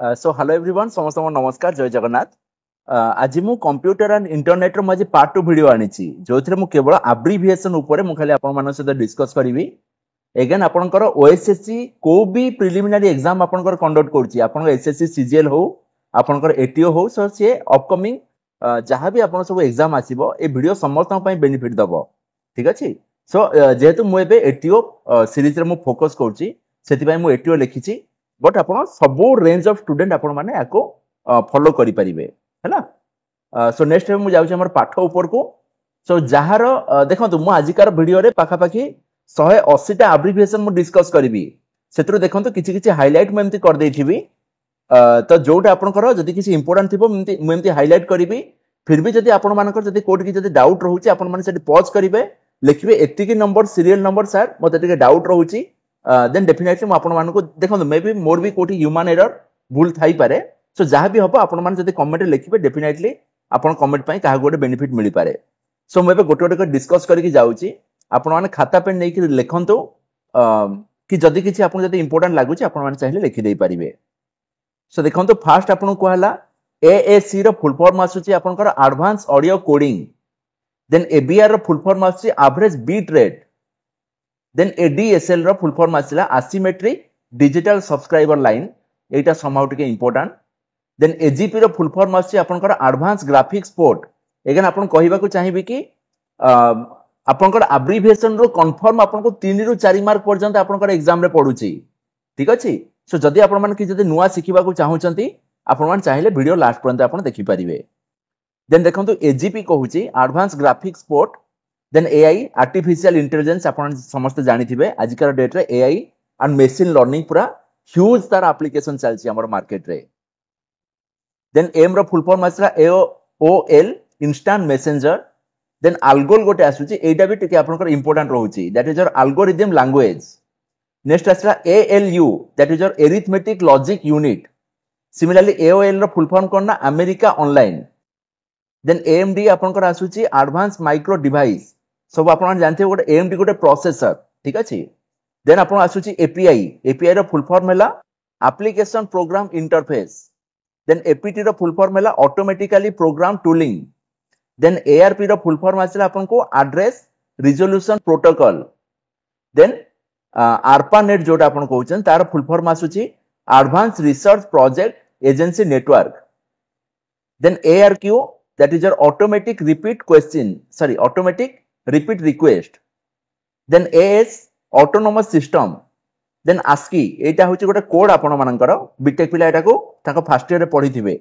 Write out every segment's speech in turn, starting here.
So hello everyone समस्त नमस्कार जय जगन्नाथ। आज मु कंप्यूटर एंड इंटरनेट रो मजे पार्ट 2 वीडियो आनिछि जोथिरे मु केवल एब्रिविएशन ऊपर मु खाली आपन मानन सहित डिस्कस करिवि। एगेन आपनकर ओएसएससी को भी प्रिलिमिनरी एग्जाम आपनकर कंडक्ट करछि आपन एसएससी सीजीएल हो आपनकर एटीओ हो सो से अपकमिंग जहां भी आपन सब एग्जाम आसीबो ए वीडियो समस्त पई बेनिफिट दबो। ठीक अछि। सो जेहेतु मु एबे एटीओ सीरीज रे मु फोकस करछि सेति पई मु एटीओ लिखिछि बट आपण सबो रेंज ऑफ स्टूडेंट आपण माने याको फॉलो करि परिबे हैला। सो नेक्स्ट टाइम मु जाउछि हमर पाठ ऊपर को। सो जहार देखंतु मु आजिकार वीडियो रे पाखा पाखी 180 टा एब्रिविएशन मु डिस्कस करिवि सेतरो देखंतु किछि किछि हाइलाइट मु एमति कर देथिबि। तो जोटा आपनकर जदि किछि इंपोर्टेंट थिबो मु एमति हाइलाइट करिवि। फिर भी जदि आपण मानकर जदि कोड की जदि डाउट रहउछि आपण माने सेति पॉज करिवे लिखिबे एति की नंबर सीरियल नंबर सर मते टिके डाउट रहउछि देन डेफिनेटली मु आपण मानको देखंतु मे बी मोर भी कोठी ह्यूमन एरर भूल थाई पारे। सो जहां भी हबो आपण मान जदि कमेंट लिखिबे डेफिनेटली आपण कमेंट पई काहा गोटे बेनिफिट मिलि पारे। सो मैं गोटे गोटे डिस्कस करके जाउची आपण माने खाता पेन नै कि लिखंतु कि जदि किछि आपण जदि इंपोर्टेंट लागुची आपण माने चाहिले लिखि देई परिबे। सो देखंतु फास्ट आपण को हला एएसी रो फुल फॉर्म आसुची आपनकर advance audio coding. Then ABR रो फुल फॉर्म आसुची average bit rate. Then ADSL रो फुल फॉर्म आसिला एसिमेट्रिक डिजिटल सब्सक्राइबर लाइन एटा समाउ टिके इंपोर्टेंट। देन एजीपी रो फुल फॉर्म आसी आपनकर एडवांस ग्राफिक्स पोर्ट। एगेन आपन कहिबा को चाहिबे कि आपनकर एब्रिविएशन रो कंफर्म आपन को 3 रु 4 मार्क पर्यंत आपनकर एग्जाम रे पडुची। ठीक अछि। सो जदि आपन मान कि जदि नुवा सिखिबा को चाहउचंती आपन मान चाहिले वीडियो लास्ट पर्यंत आपन देखि परिबे। देन देखंतु एजीपी कहूची advance graphics port. Then AI artificial intelligence आपण समस्त जानि थिबे आजिकार डेट रे एआई एंड मशीन लर्निंग पूरा ह्यूज तार एप्लीकेशन चलची हमर मार्केट रे। देन एम रो फुल फॉर्म आसला AOL instant messenger. Then ALGOL गोटे आसुची एटा भी टिके आपनकर इंपोर्टेंट रहउची that is your algorithm language. Next आसला ALU that is your arithmetic logic unit. Similarly AOL रो फुल फॉर्म कोन ना अमेरिका ऑनलाइन। देन एएमडी आपनकर आसुची एडवांस माइक्रो डिवाइस सब आपण जानते गोटे एएमडी गोटे प्रोसेसर। ठीक अछि। देन आपण आसुची एपीआई एपीआई रो फुल फॉर्म हैला application program interface. Then APT रो फुल फॉर्म हैला automatically program tooling. Then ARP रो फुल फॉर्म आसला आपण को address resolution protocol. Then ARPANET जोटा आपण कहउछन तार फुल फॉर्म आसुची advance research project agency network. Then ARQ that is your automatic repeat request. Then AS autonomous system. Then ASCII एटा होची गोटे कोड आपण मानकर बीटेक पिला एटा को ताको फर्स्ट ईयर रे पढी थिबे।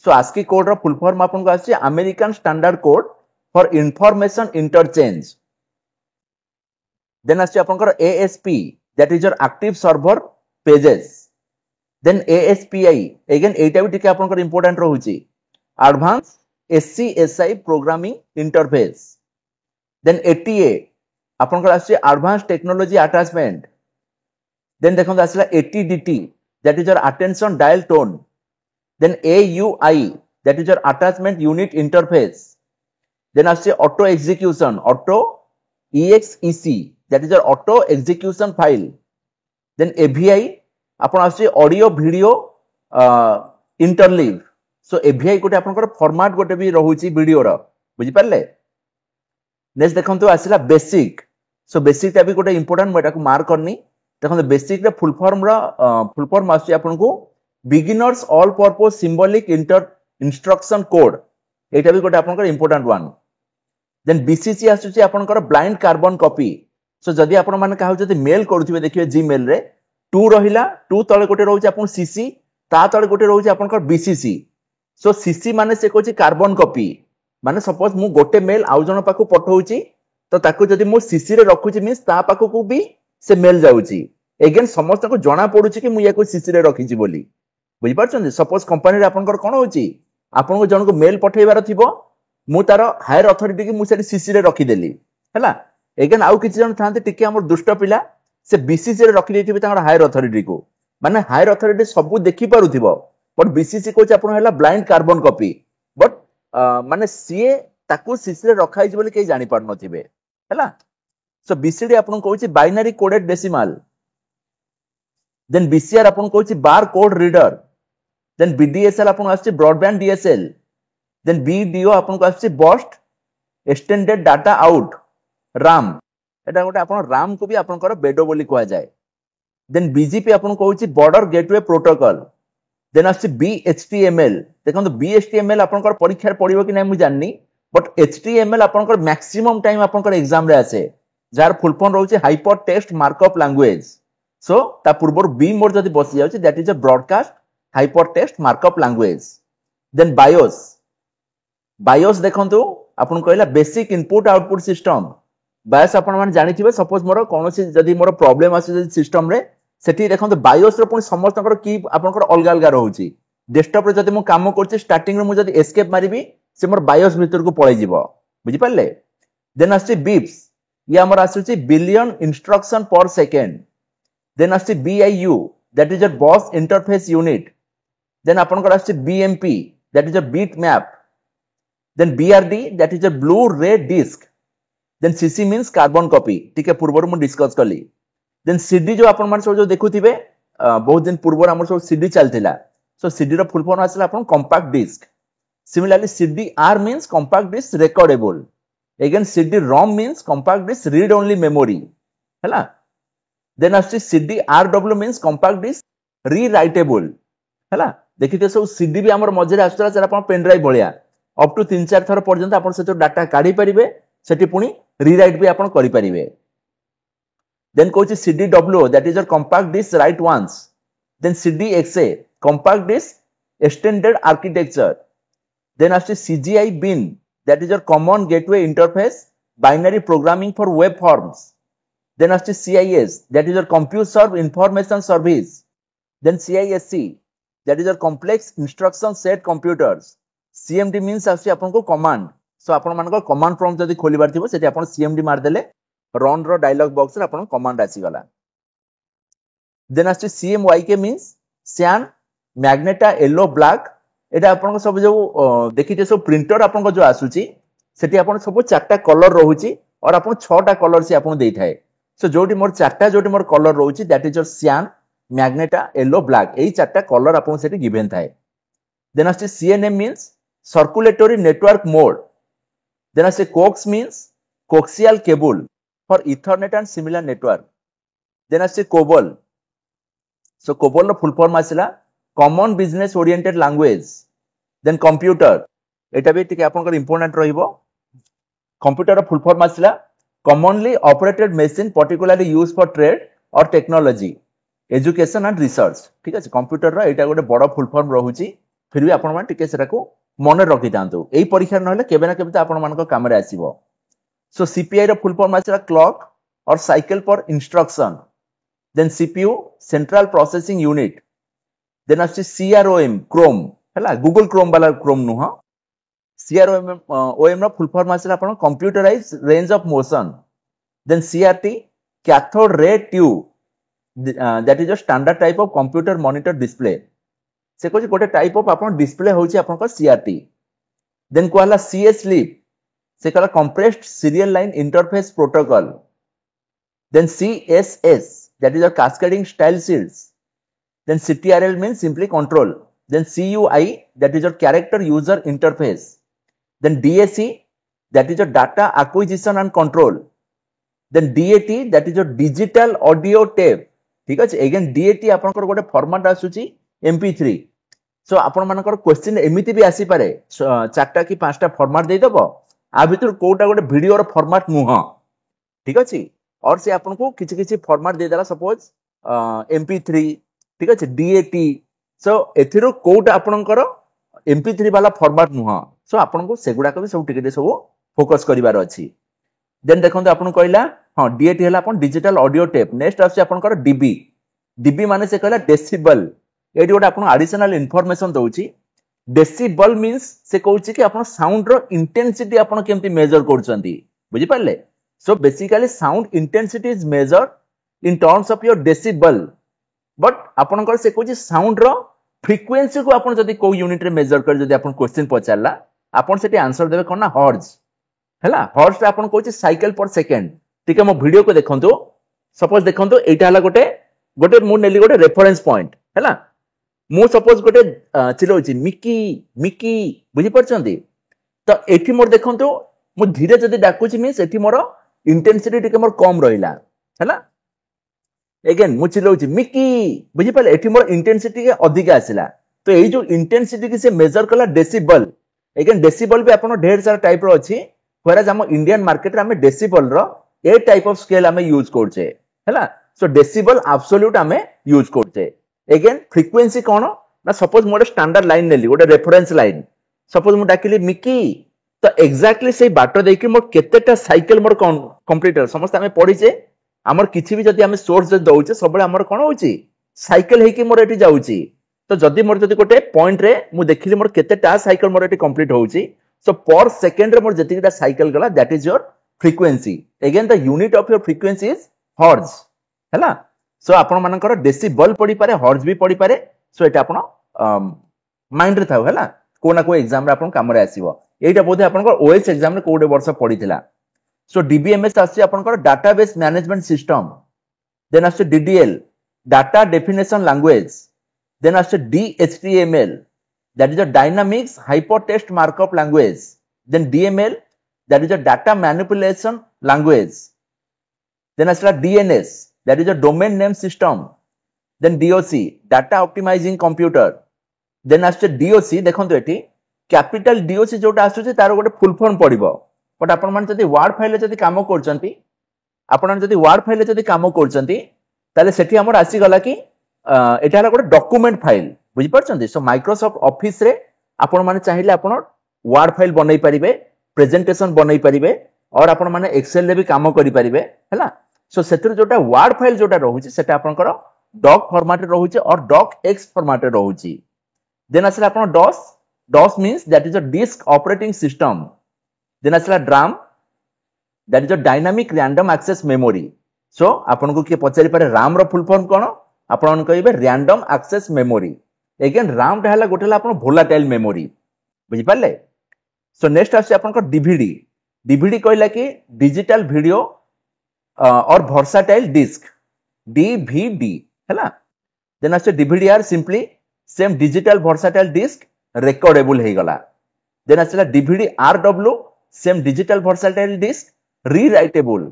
सो ASCII कोड रो फुल फॉर्म आपण को आसी American standard code for information interchange. Then आसी आपनकर ASP that is your active server pages. Then ASPI again एटा भी टिके आपनकर इंपोर्टेंट रहउची advance SCSI programming interface. Then ATA आपनकर आसी एडवांस टेक्नोलॉजी अटैचमेंट। देन देखन आसीला ATDT that is your attention dial tone. Then AUI that is your attachment unit interface. Then आसी auto execution auto EXEC that is your auto execution file. Then AVI आपन आसी audio video interleave. सो AVI गोटे आपनकर format गोटे भी रहउची video रो बुझि परले। Next देखंतु आसिला बेसिक। सो बेसिक टा भी गोटे इंपोर्टेंट मोटा को मार्क करनी। देखंतु बेसिक रे फुल फॉर्म आसी आपन को beginners all purpose symbolic instruction code एटा भी गोटे आपनकर इंपोर्टेंट वन। देन बीसीसी आसुची आपनकर ब्लाइंड कार्बन कॉपी। सो जदी आपन माने काहू जदी मेल करूथिबे देखिबे जीमेल रे 2 रहिला 2 तळे गोटे रहउची आपन सीसी ता तळे गोटे रहउची आपनकर बीसीसी। सो सीसी माने से कोची कार्बन कॉपी माने सपोज मु गोटे मेल आउ जण पाखु पठौची तो ताकू जदी मु सीसी रे रखुची मींस ता पाखु को भी से मेल जाउची। अगेन समस्त को जणा पडुची कि मु याको सीसी रे रखिची बोली बुझि पारछन। सपोज कंपनी रे आपनकर कोन होची आपन को जण को मेल पठेबार थिबो मु तार हायर अथॉरिटी की मु सेठी सीसी रे रखि देली हैला। अगेन आउ किछि जण थांते टिके हमर दुष्ट पिला से बीसीसी रे रखि देथिबे तांगर हायर अथॉरिटी को माने हायर अथॉरिटी सब देखि पारुथिबो बट बीसीसी को आपण हैला ब्लाइंड कार्बन कॉपी बट माने सीए ताकू सीसी रे रखाई बोली के जानि पार नथिबे हैला। सो बीसीडी आपण कहूची binary coded decimal. Then BCR आपण कहूची bar code reader. Then BDSL आपन आछि ब्रॉडबैंड डीएसएल देन बीडीओ आपन आछि burst extended data out RAM एटा गोटे आपन राम को भी आपनकर बेडो बोली कहआ जाय देन बीजीपी आपन कहउछि बॉर्डर गेटवे प्रोटोकॉल देन आछि बीएचटीएमएल देखो बीएचटीएमएल आपनकर परीक्षा रे पडिबो कि नै मु जाननी बट एचटीएमएल आपनकर मैक्सिमम टाइम आपनकर एग्जाम रे आसे जार फुल फॉर्म रहउछि hyper text markup language so ता पूर्वर बी मोर जदी बसी जाउछि that is a broadcast hyper text markup language then BIOS BIOS देखंतु आपन कहला basic input output system BIOS आपन मान जानिथिबे सपोज मोर कोनोसी जदी मोर प्रॉब्लम आसे जदी सिस्टम रे सेठी देखंतु बायोस रे पुनी समस्तकर की आपनकर अलगा अलगा रहउछि डेस्कटॉप रे जदी मु काम करछि स्टार्टिंग रे मु जदी एस्केप मारिबी से मोर बायोस भीतर को पळै जिवो बुझि पाले देन आछि बीप्स ये हमर आसुछि बिलियन इंस्ट्रक्शन पर सेकंड देन आछि बीआईयू दैट इज अ बस इंटरफेस यूनिट देन आपनकर आछि BMP that is a bitmap then BRD that is a blue ray disc then CC means carbon copy ठीक है पूर्वर मु डिस्कस करली देन सीडी जो आपन मान सब जो देखुथिबे बहुत दिन पूर्वर हमर सब सीडी चलतिला सो सीडी रो फुल फॉर्म आसला आपन compact disc similarly CD R means compact disc recordable again CD ROM means compact disc read only memory हैला देन आछि CD RW means compact disc rewritable हैला देखिते सब CD भी हमर मझरे आसला जरा आपन पेन ड्राइव भलिया अप टू 3-4 थर पर्यंत आपन से डाटा काढी परिबे सेठी पुनी रीराइट भी आपन करि परिबे then कोछि CDW that is a compact disk write once then CDXA compact disk extended architecture then आछि CGI bin that is a common gateway interface binary programming for web forms then आछि CIS that is a compute serve information service then CISC that is a complex instruction set computers CMD means आछि आपन को command so आपन मान को command prompt जदी खोलिबार थिबो सेठी आपन CMD मार देले रन रो डायलॉग बॉक्स रे आपन कमांड आसी गला देन आछि CMYK means cyan magenta yellow black एटा आपन को सब जो देखिते सब प्रिंटर आपन को जो आसुची सेठी आपन सब चारटा कलर रहूची और आपन छटा कलर से आपन देई थाए सो जोटी मोर चारटा जोटी मोर कलर रहूची that is cyan magenta yellow black एई चारटा कलर आपन सेठी गिवन थाए देन आछि CNM means circulatory network mode then आछि coax means coaxial cable for ethernet and similar network then आछि COBOL so COBOL रो फुल फॉर्म आसिला common business oriented language then computer एटा भी ठीक आपनकर इंपोर्टेंट रहिबो कंप्यूटर रो फुल फॉर्म आसिला commonly operated machine particularly used for trade or technology education and research ठीक আছে कंप्यूटर रो एटा गोटे बड़ फुल फॉर्म रहूची फिर भी आपन मान ठीक सेटा को मन रखि दांतु एई परीक्षा नहले केबे ना केबे त आपन मान को काम रे आसीबो So CPI रो फुल फॉर्म आछला clock or cycle for instruction then CPU central processing unit then आछि CROM Chrome हैला Google Chrome वाला Chrome नु ह CROM OM रो फुल फॉर्म आछला आपण computerized range of motion then CRT cathode ray tube that is a standard type of computer monitor display से कोछि गोटे type of आपण display होछि आपण को CRT then कहला CS sleep से कला compressed serial line interface protocol then CSS that is a cascading style sheets then CTRL means simply control then CUI that is a character user interface then DAC that is a data acquisition and control then DAT that is a digital audio tape ठीक अछि again DAT आपनकर गोटे format आसुची MP3 सो आपन मानकर question एमिति भी आसी पारे चारटा की पांचटा फॉर्मेट देई दबो आ भीतर कोटा गोटे वीडियो रो फॉर्मेट नुह ठीक अछि और से आपन को किछि किछि फॉर्मेट दे देला सपोज MP3 ठीक अछि DAT सो एथिरो कोटा आपनकर MP3 वाला फॉर्मेट नुह सो आपन को सेगुडा को भी सब टिके सब फोकस करिवार अछि देन देखंतु आपन कहला हां DAT हला आपन डिजिटल ऑडियो टेप नेक्स्ट आछि आपनकर DB माने से कहला डेसिबल एडी गोटे आपन एडिशनल इंफॉर्मेशन दउची डेसिबल मींस से कहउची कि आपन साउंड रो इंटेंसिटी आपन केमति मेजर करचंती बुझि पाले so basically sound intensity is measured in terms of your decibel but आपनकर से कहउची साउंड रो फ्रीक्वेंसी को आपन जदी को यूनिट रे मेजर कर जदी आपन क्वेश्चन पचारला आपन सेठी आंसर देबे कोन ना हर्ट्ज हैला हर्ट्ज रे आपन कहउची साइकिल पर सेकंड ठीक है मो वीडियो को देखंतु सपोज देखंतु एटा हला गोटे मु नेली गोटे रेफरेंस पॉइंट हैला मु सपोज गोटे चिल्लाउछि मिकी मिकी बुझी परछंती तो एठी मोर देखंतु मु धीरे जदी डाकुछि मींस एठी मोर इंटेंसिटी टिके मोर कम रहिला हैला अगेन मु चिल्लाउछि मिकी बुझी पाले एठी मोर इंटेंसिटी के अधिक आसिला तो एई जो इंटेंसिटी की से मेजर कला डेसिबल अगेन डेसिबल भी आपण ढेर सारा टाइप रो अछि व्हेरएज हम इंडियन मार्केट रे हम डेसिबल रो ए टाइप ऑफ स्केल हम यूज करछे हैला सो डेसिबल एब्सोल्यूट हम यूज करछे अगेन फ्रीक्वेंसी कोन ना सपोज मोर स्टैंडर्ड लाइन नेली गोटे रेफरेंस लाइन सपोज मु डाकिली मिकी तो एक्जाक्टली से बाट देकी मोर केतेटा साइकिल मोर कंप्लीटर समस्त हमें पढिचे हमर किछि भी जदी हमें सोर्स जदी दउचे सबले हमर कोन होउची साइकिल हेकी मोर एटी जाउची तो जदी मोर जदी गोटे पॉइंट रे मु देखिली मोर केतेटा साइकिल मोर एटी कंप्लीट होउची सो पर सेकंड रे मोर जतिटा साइकिल गला that is your frequency again the unit of your frequency is hertz हैला सो आपण मानकर डेसिबल पड़ी पारे हर्ट्ज भी पड़ी पारे सो एटा आपण माइंड रे थाउ हैला को ना को एग्जाम रे आपण काम रे आसीबो एटा बोधे आपण ओएस एग्जाम रे कोडे वर्ष पड़ीथिला सो डीबीएमएस आसी आपण डाटाबेस मैनेजमेंट सिस्टम देन आसी DDL data definition language then आसी DHTML that is a dynamics hypertext markup language then DML that is a data manipulation language then आसी DNS that is a domain name system then DOC data optimizing computer then आसी DOC देखंतु एठी capital DOC जोटा आसुची तार गोटे full form पड़िबो but आपण मान जदी वर्ड फाइल जदी काम करचंती आपण जदी वर्ड फाइल जदी काम करचंती ताले सेठी हमर आसी गला कि एटा हला गोटे डॉक्यूमेंट फाइल बुझि परचंती सो माइक्रोसॉफ्ट ऑफिस रे आपण माने चाहिले आपण वर्ड फाइल बनै परिबे प्रेजेंटेशन बनै परिबे और आपण माने एक्सेल रे भी काम करि परिबे हैला सो सेतिर जोटा वर्ड फाइल जोटा रहउची सेटा आपनकर डॉक फॉर्मेट रे रहउची और डॉक एक्स फॉर्मेट रे रहउची देन आसला आपण DOS means that is a disk operating system. Then asla DRAM that is a dynamic random access memory. So आपन को के पचारि पारे RAM रो फुल फॉर्म कोन आपन कहिबे random access memory. Again RAM टा हला गोटेला आपन volatile memory. बुझि पाले सो नेक्स्ट आसी आपन को DVD DVD कहला कि डिजिटल वीडियो और versatile disk DVD हैला देन आसी DVD R simply same digital versatile disk recordable हे गला देन आसला DVD RW same digital versatile disk rewritable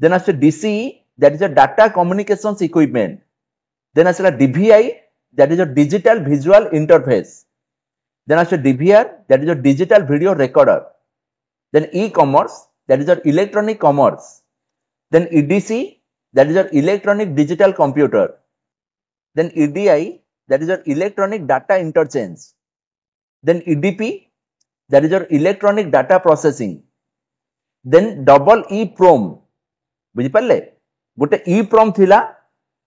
then आसे DCE that is a data communications equipment then आसला DVI that is a digital visual interface then आसे DVR that is a digital video recorder then e commerce that is a electronic commerce then EDC that is a electronic digital computer then EDI that is a electronic data interchange then EDP that is your electronic data processing then double EEPROM बुझि पाले गोटे EEPROM थिला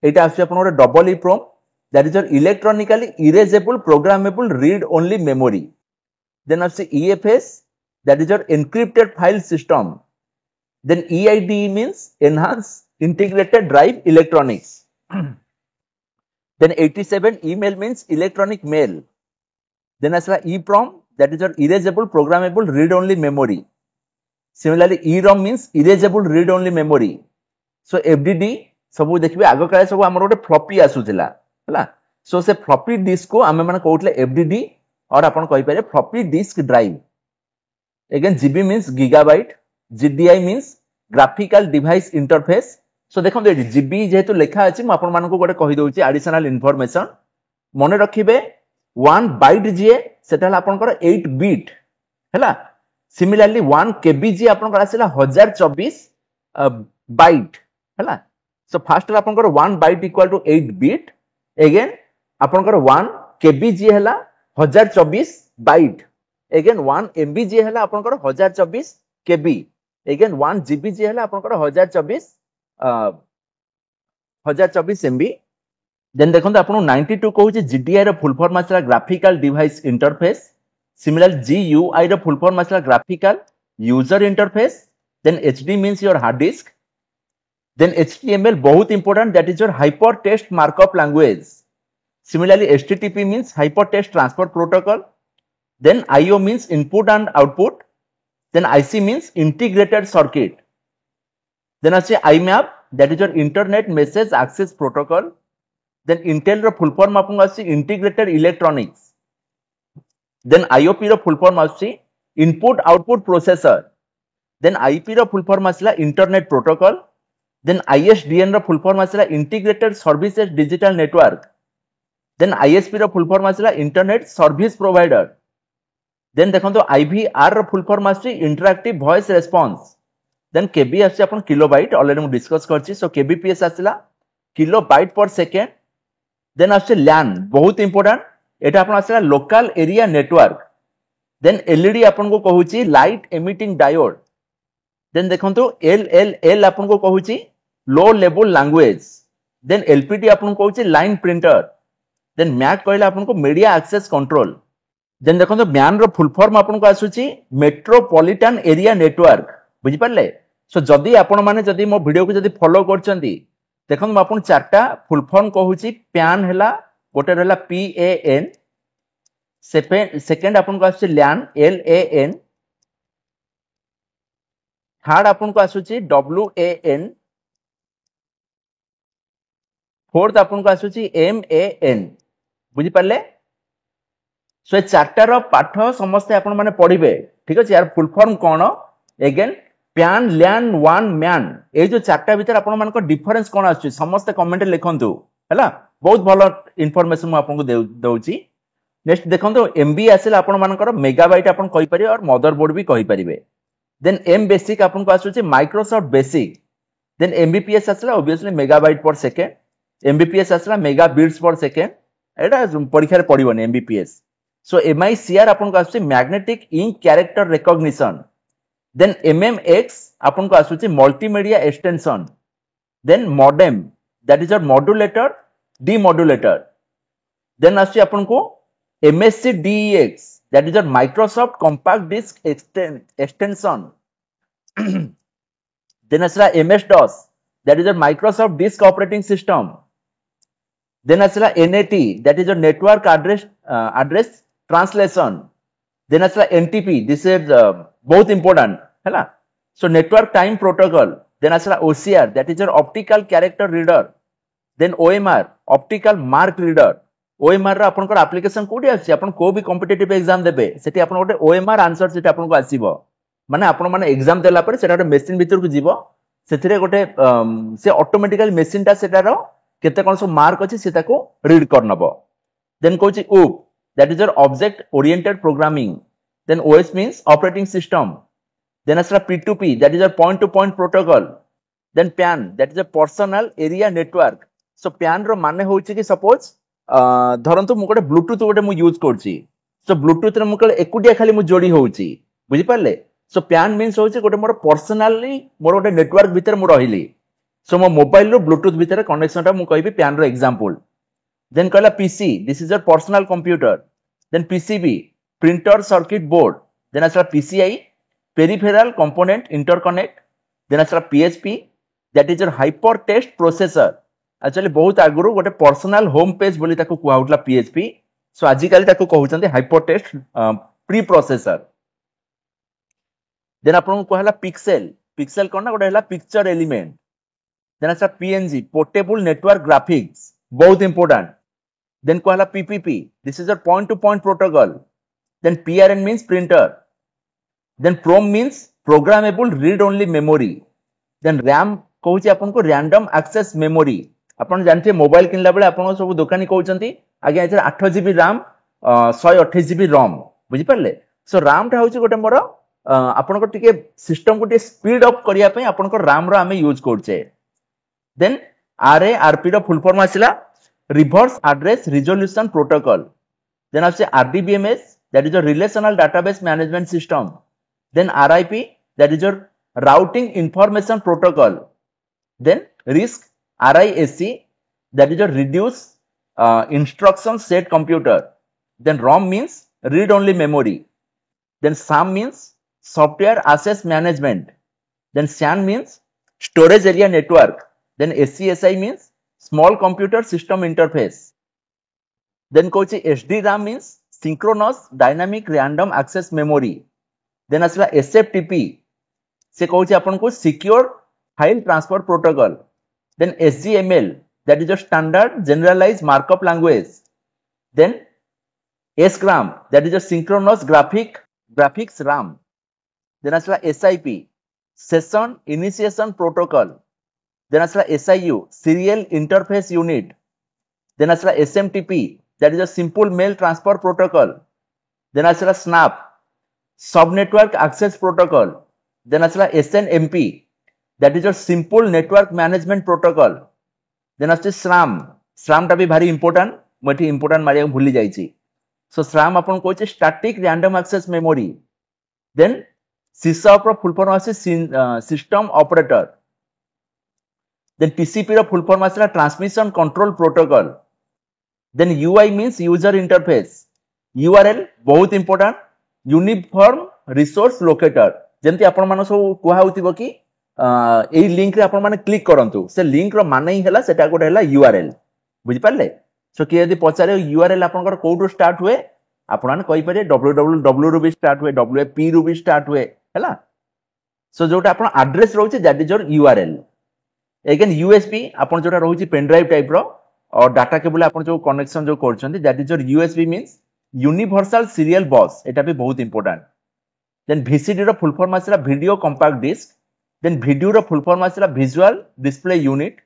एटा आसी आपन गोटे double EEPROM that is your electronically erasable programmable read only memory then आसी EFS that is your encrypted file system then EIDE means enhanced integrated drive electronics then 87 email means electronic mail then asla EEPROM that is your erasable programmable read only memory similarly EROM means erasable read only memory so FDD सब देखिबे आगो काले सब हमर गोटे floppy आसुथिला हला सो से floppy disk को हमें माने कहउतले FDD और आपण कहि पारे floppy disk drive again GB means gigabyte GDI means graphical device interface so देखो एठी GB जेहेतु लेखा अछि म आपण मानको गोटे कहि दउची एडिशनल इंफॉर्मेशन मने रखिबे 1 बाइट जे सेटा आपनकर 8 बिट हैला सिमिलरली 1 केबी जे आपनकर आसिला 1024 बाइट हैला सो फर्स्ट आपनकर 1 byte equal to 8 bit again आपनकर 1 केबी जे हैला 1024 बाइट अगेन 1 एमबी जे हैला आपनकर 1024 केबी अगेन 1 जीबी जे हैला आपनकर 1024 एमबी देन देखो आपन 92 कहू GDI रो फुल फॉर्म आसला graphical device interface similar GUI रो फुल फॉर्म आसला graphical user interface then HD means your hard disk then HTML बहुत important that is your hyper text markup language similarly HTTP means hyper text transfer protocol then IO means input and output then IC means integrated circuit then आसे IMAP that is your internet message access protocol then Intel रो full form आपन आसी integrated electronics then IOP रो full form आसी input output processor then IP रो full form आसला internet protocol then ISDN रो full form आसला integrated services digital network then ISP रो फुल फॉर्म आसला इंटरनेट सर्विस प्रोवाइडर देन देखो IVR रो फुल फॉर्म आसी interactive voice response then KB आसी अपन किलोबाइट ऑलरेडी मु डिस्कस करछि सो केबीपीएस आसला किलोबाइट पर सेकेंड देन आसे लैन बहुत इंपोर्टेंट एटा अपन आसला local area network then LED अपन को कहूची लाइट एमिटिंग डायोड देन देखंतु एलएलएल अपन को कहूची low level language then LPD अपन को कहूची लाइन प्रिंटर देन मैक कहला अपन को मीडिया एक्सेस कंट्रोल देन देखंतु म्यान रो फुल फॉर्म अपन को आसुची मेट्रोपॉलिटन एरिया नेटवर्क बुझि परले सो जदी आपण माने जदी मो वीडियो को जदी फॉलो करचंदी देखन आपण चारटा फुल फॉर्म कहूची प्यान हैला गोटे रहला पीएएन सेकंड अपन को आसुची लैन एलएएन थर्ड अपन को आसुची डब्ल्यूएएन फोर्थ अपन को आसुची एमएएन बुझि परले सो ए चारटा रो पाठ समस्त आपण माने पढिबे ठीक अछि यार फुल फॉर्म कोन अगेन प्यान लैन वन मैन ए जो चारटा भीतर आपण मान को डिफरेंस कोन आछी समस्त कमेंट लिखंतु हैला बहुत भलो इंफॉर्मेशन मु आपन को दउची नेक्स्ट देखंतु एमबी आसेल आपण मानकर मेगाबाइट आपण कहि परिबे और मदरबोर्ड भी कहि परिबे देन एम बेसिक आपण को आछी माइक्रोसॉफ्ट बेसिक देन एमबीपीएस आसला ऑब्वियसली मेगाबाइट पर सेकंड एमबीपीएस आसला मेगा बिट्स पर सेकंड एटा परीक्षा रे पडिबोनी एमबीपीएस सो एमआईसीआर आपण को आछी magnetic ink character recognition then MMX आपण को आछी multimedia extension then modem that is a modulator demodulator then आछी आपण को MSCDEX that is a Microsoft compact disk extension then आछला MS DOS that is a Microsoft disk operating system then आछला NAT that is a network address translation then आछला NTP this is बहुत important है ना so network time protocol then आसला OCR that is your optical character reader then OMR optical mark reader OMR रा आपन को application कोडी आसी आपन को भी कॉम्पिटिटिव एग्जाम देबे सेठी आपन गोटे ओएमआर आंसर सेठी आपन को आसीबो माने आपन माने एग्जाम देला पर सेटा गोटे मशीन भीतर को जीवो सेथिरे गोटे से ऑटोमेटिकली मशीन ता सेटा रो केते कोन सब मार्क अछि सेटा को रीड करनबो देन कहूची OOP that is your object oriented programming then OS means operating system then asla P2P that is a point to point protocol then PAN that is a personal area network so PAN रो माने होची कि suppose धरंतु मु गोटे Bluetooth गोटे मु use करची सो Bluetooth रे मु कल एकुटिया खाली मु जोडी होची बुझि परले सो PAN मींस होची गोटे मोर पर्सनली मोर गोटे नेटवर्क भीतर मु रहिली सो मो मोबाइल रो ब्लूटूथ भीतर कनेक्शन टा मु कहबी PAN रो एग्जांपल देन कहला PC this is your personal computer then PCB printer circuit board then asla PCI peripheral component interconnect then asla PHP that is your hyper text processor actually बहुत आगुरु गोटे personal home page बोली ताको कुआ उठला PHP सो आजि काली ताको कहउचंती hyper text pre processor then आपन को कहला पिक्सेल कोन ना गोटे हला पिक्चर एलिमेंट देन असला PNG पोर्टेबल नेटवर्क ग्राफिक्स बहुत इंपोर्टेंट देन कहला PPP this is a point to point protocol then PRN means printer then PROM means programmable read only memory then RAM कहउची आपन को random access memory आपन जानथे mobile किनला बेले आपन सब दुकानी कहउचंती आगे एथर 8 GB RAM 128 GB ROM बुझि परले सो RAM टा होची गोटे मोर आपन को टिके सिस्टम को टिके स्पीड अप करिया पई आपन को RAM रो हमें यूज करछे देन RARP रो फुल फॉर्म आसिला reverse address resolution protocol then आसे RDBMS that is your relational database management system then RIP that is your routing information protocol then RISC RISC that is your reduce instruction set computer then ROM means read only memory then SAM means software access management then SAN means storage area network then SCSI means small computer system interface then kochi SDRAM means synchronous dynamic random access memory then asla SFTP से कहउची आपन को secure file transfer protocol then SGML that is your standard generalized markup language. Then SGRAM, that is your synchronous graphics RAM. Then আসলা SIP, Session Initiation Protocol. Then আসলা SIU, Serial Interface Unit. Then আসলা SMTP, that is a Simple Mail Transfer Protocol. Then আসলা SNAP, Subnetwork Access Protocol. Then আসলা SNMP, that is a Simple Network Management Protocol. Then আসছে SRAM, SRAM টা भी भारी important, मैं important Maria भूली जाइची. So SRAM अपन को है Static Random Access Memory. Then SysOp ର full form আছে System Operator. Then TCP ର full form আছে Transmission Control Protocol. Then UI means User Interface. URL बहुत important, Uniform Resource Locator. जेमती आपण मानो सब कुहा होतिबो कि एई लिंक रे आपण माने क्लिक करंतु से लिंक रो माने ही हला सेटा कोड हला URL बुझि पारले. सो कि यदि पचारे URL आपनकर कोड स्टार्ट हुए आपण माने कहि पारे www रो भी स्टार्ट हुए wp रो भी स्टार्ट हुए हला. सो जोटा आपण एड्रेस रहउछि that is your URL. Again USB आपण जोटा रहउछि पेन ड्राइव टाइप रो और डाटा केबल आपण जो कनेक्शन जो करछन्ती that is your USB means universal serial bus. एटा भी बहुत इंपोर्टेंट. देन VCD रो फुल फॉर्म आसला video compact disk. Then video रो फुल फॉर्म आसला visual display unit.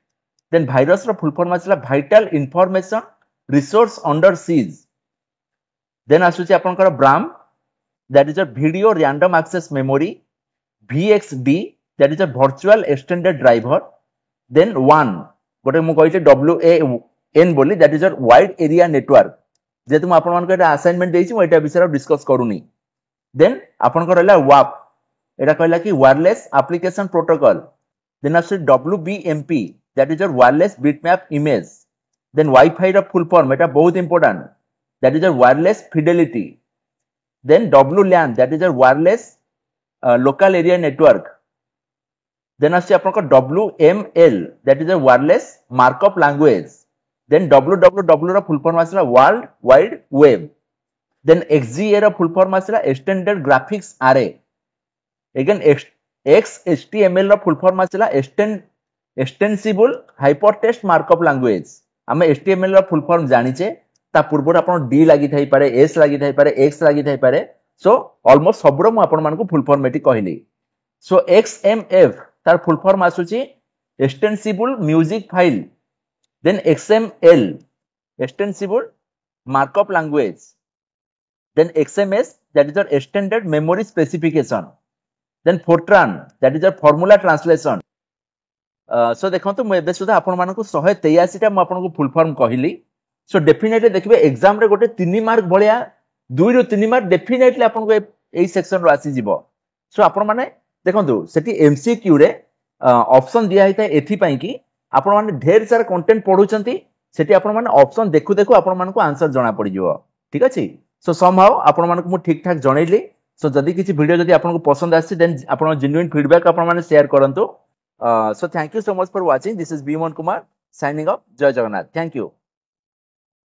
Then virus रो फुल फॉर्म आसला vital information resource under seize. Then आसुची आपनकर VRAM that is a video random access memory. VXD that is a virtual extended driver. Then one गोटे मु कहिते WAN बोली that is a wide area network. जेतु आपण मानको एटा असाइनमेंट देइछि मु एटा विषय डिस्कस करूनी. देन आपनकर रहला WAP एटा कहला कि वायरलेस एप्लीकेशन प्रोटोकॉल. देन आसु WBMP that is a wireless bitmap image. Then wifi रो फुल फॉर्म एटा बहुत important that is a wireless fidelity. Then WLAN that is a wireless local area network. Then आसु आपनकर WML that is a wireless markup language. Then WWW रो full form आसला world wide web. Then XGA रो full form आसला extended graphics array. Again XHTML रो full form आसला extensible hypertext markup language. आमे HTML रो full form जानिचे ता पूर्व आपण D लागि थाई पारे S लागि थाई पारे X लागि थाई पारे. सो ऑलमोस्ट सबरो मु आपण मानको फुल फॉर्म एटी कहली. सो XMF तार फुल फॉर्म आसुची extensible music file. Then XML extensible markup language. Then XMS that is your extended memory specification. Then Fortran that is your formula translation. So देखंतु मु एबे सुधा आपण मानको 183 टा मु आपनको फुल फॉर्म कहिली. सो डेफिनेटली देखबे एग्जाम रे गोटे 3 मार्क भलिया 2 रो 3 मार्क डेफिनेटली आपनको एई सेक्शन रो आसी जिवो. सो आपण माने देखंतु सेठी MCQ रे ऑप्शन दिया हिता एथि पई कि आपण माने ढेर सारा कंटेंट पढुचंती सेठी आपण माने ऑप्शन देखु देखु आपण मानको आंसर जणा पड़ी जिवो. ठीक अछि. सो समहाउ आपण मानको मु ठीक ठाक जणैली. सो जदि किछि वीडियो जदि आपनको पसंद आसी देन आपण जेन्युइन फीडबैक आपण माने शेयर करंतु. So thank you so much for watching. This is Bhiman Kumar signing off. Jai Jagannath. Thank you.